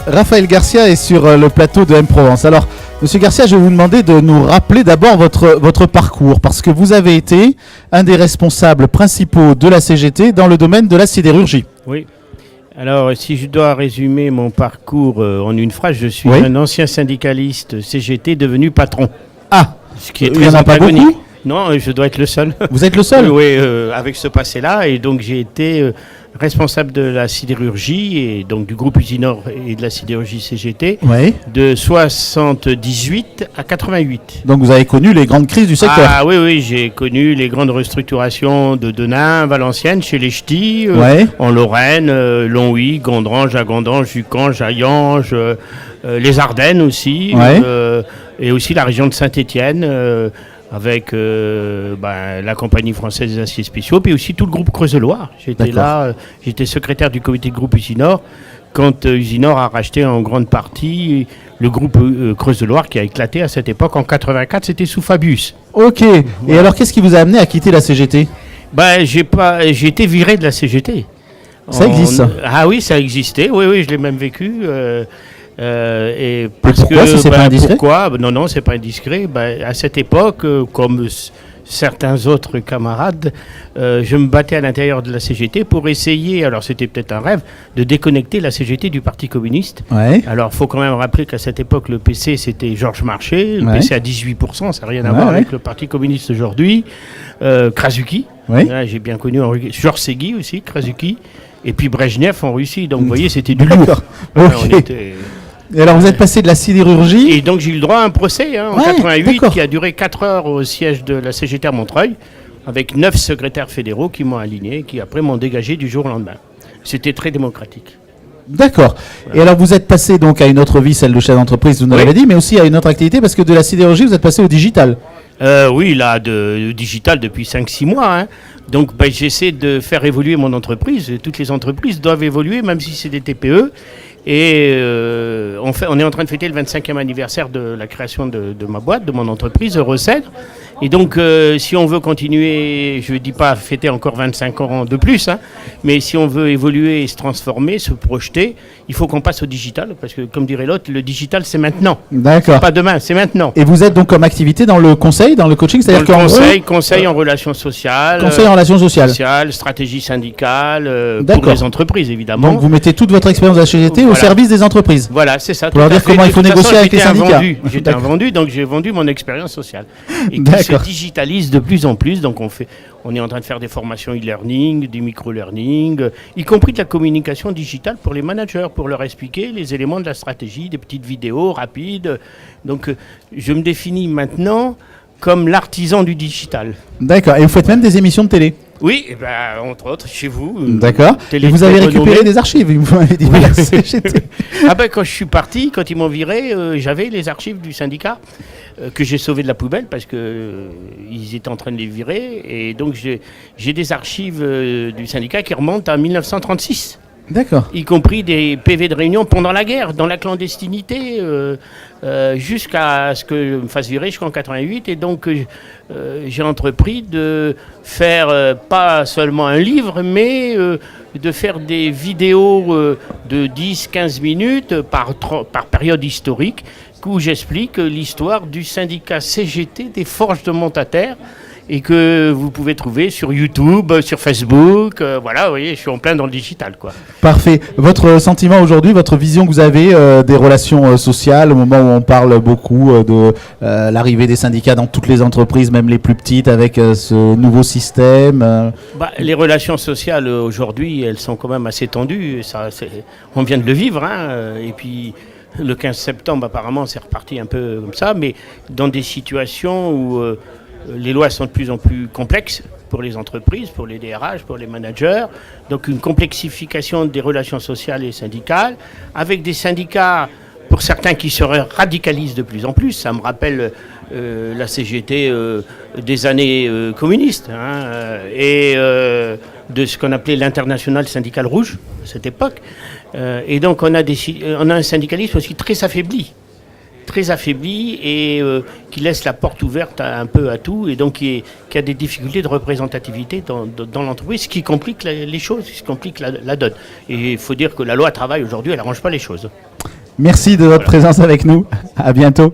Raphaël Garcia est sur le plateau de M-Provence. Alors, Monsieur Garcia, je vais vous demander de nous rappeler d'abord votre parcours, parce que vous avez été un des responsables principaux de la CGT dans le domaine de la sidérurgie. Oui. Alors, si je dois résumer mon parcours en une phrase, je suis un ancien syndicaliste CGT devenu patron. Ah, ce qui est il n'y en a pas beaucoup ? Non, je dois être le seul. Vous êtes le seul ? Oui, avec ce passé-là. Et donc, j'ai été responsable de la sidérurgie, et donc du groupe Usinor et de la sidérurgie CGT, de 78 à 88. Donc, vous avez connu les grandes crises du secteur ? Ah oui, j'ai connu les grandes restructurations de Denain, Valenciennes, chez les Ch'tis, en Lorraine, Longwy, Gondrange, Agandange, Jucan, Jaillange, les Ardennes aussi, et aussi la région de Saint-Étienne, avec la compagnie française des aciers spéciaux, puis aussi tout le groupe Creuse-Loire. J'étais là, j'étais secrétaire du comité de groupe Usinor, quand Usinor a racheté en grande partie le groupe Creuse-Loire, qui a éclaté à cette époque. En 84, c'était sous Fabius. Ok. Et alors, qu'est-ce qui vous a amené à quitter la CGT ? J'ai été viré de la CGT. Ça existe, ça ? Ah oui, ça existait. Oui, je l'ai même vécu. Et pourquoi, si c'est pas indiscret ? Pourquoi ? Non, c'est pas indiscret. À cette époque, comme certains autres camarades, je me battais à l'intérieur de la CGT pour essayer, alors c'était peut-être un rêve, de déconnecter la CGT du Parti communiste. Alors, il faut quand même rappeler qu'à cette époque, le PC, c'était Georges Marchais. Le PC à 18%, ça n'a rien à voir avec le Parti communiste aujourd'hui. Krasuki, j'ai bien connu Georges Segui aussi, Krasuki. Et puis Brejnev en Russie. Donc, vous voyez, c'était du lourd. Et alors, vous êtes passé de la sidérurgie ? Et donc, j'ai eu le droit à un procès en 88 qui a duré 4 heures au siège de la CGT à Montreuil, avec 9 secrétaires fédéraux qui m'ont aligné, qui après m'ont dégagé du jour au lendemain. C'était très démocratique. D'accord. Voilà. Et alors, vous êtes passé donc à une autre vie, celle de chef d'entreprise, vous nous l'avez dit, mais aussi à une autre activité, parce que de la sidérurgie, vous êtes passé au digital. Oui, là, de digital depuis 5-6 mois. Donc, j'essaie de faire évoluer mon entreprise. Toutes les entreprises doivent évoluer, même si c'est des TPE. Et on est en train de fêter le 25e anniversaire de la création de ma boîte, de mon entreprise, Eurocèdre. Et donc, si on veut continuer, je ne dis pas fêter encore 25 ans de plus, mais si on veut évoluer et se transformer, se projeter, il faut qu'on passe au digital. Parce que, comme dirait l'autre, le digital, c'est maintenant. D'accord. Pas demain, c'est maintenant. Et vous êtes donc comme activité dans le conseil, dans le coaching, c'est-à-dire dans le conseil en relations sociales. Conseil en relations sociales. Stratégie syndicale, pour les entreprises, évidemment. Donc, vous mettez toute votre expérience de la CGT au service des entreprises. Voilà, c'est ça. Pour leur dire comment il faut négocier avec les syndicats. J'étais un vendu, donc j'ai vendu mon expérience sociale. Et qui se digitalise de plus en plus. Donc on est en train de faire des formations e-learning, du micro-learning, y compris de la communication digitale pour les managers, pour leur expliquer les éléments de la stratégie, des petites vidéos rapides. Donc je me définis maintenant comme l'artisan du digital. D'accord. Et vous faites même des émissions de télé ? Oui, entre autres, chez vous. D'accord. Et vous avez récupéré des archives, vous m'avez dit. Quand je suis parti, quand ils m'ont viré, j'avais les archives du syndicat que j'ai sauvées de la poubelle parce qu'ils étaient en train de les virer. Et donc, j'ai des archives du syndicat qui remontent à 1936. D'accord. Y compris des PV de réunion pendant la guerre, dans la clandestinité, jusqu'à ce que je me fasse virer jusqu'en 88. Et donc, j'ai entrepris de faire pas seulement un livre, mais de faire des vidéos de 10-15 minutes par période historique, où j'explique l'histoire du syndicat CGT des Forges de Montataire, et que vous pouvez trouver sur YouTube, sur Facebook. Voilà, vous voyez, je suis en plein dans le digital, quoi. Parfait. Votre sentiment aujourd'hui, votre vision que vous avez des relations sociales, au moment où on parle beaucoup de l'arrivée des syndicats dans toutes les entreprises, même les plus petites, avec ce nouveau système Les relations sociales, aujourd'hui, elles sont quand même assez tendues. On vient de le vivre, et puis... Le 15 septembre, apparemment, c'est reparti un peu comme ça, mais dans des situations où les lois sont de plus en plus complexes pour les entreprises, pour les DRH, pour les managers. Donc une complexification des relations sociales et syndicales, avec des syndicats, pour certains, qui se radicalisent de plus en plus. Ça me rappelle la CGT des années communistes, et de ce qu'on appelait l'international syndical rouge, à cette époque. Et donc on a un syndicalisme aussi très affaibli et qui laisse la porte ouverte un peu à tout, et donc qui a des difficultés de représentativité dans l'entreprise, ce qui complique les choses, ce qui complique la donne. Et il faut dire que la loi travail aujourd'hui, elle n'arrange pas les choses. Merci de votre présence avec nous. À bientôt.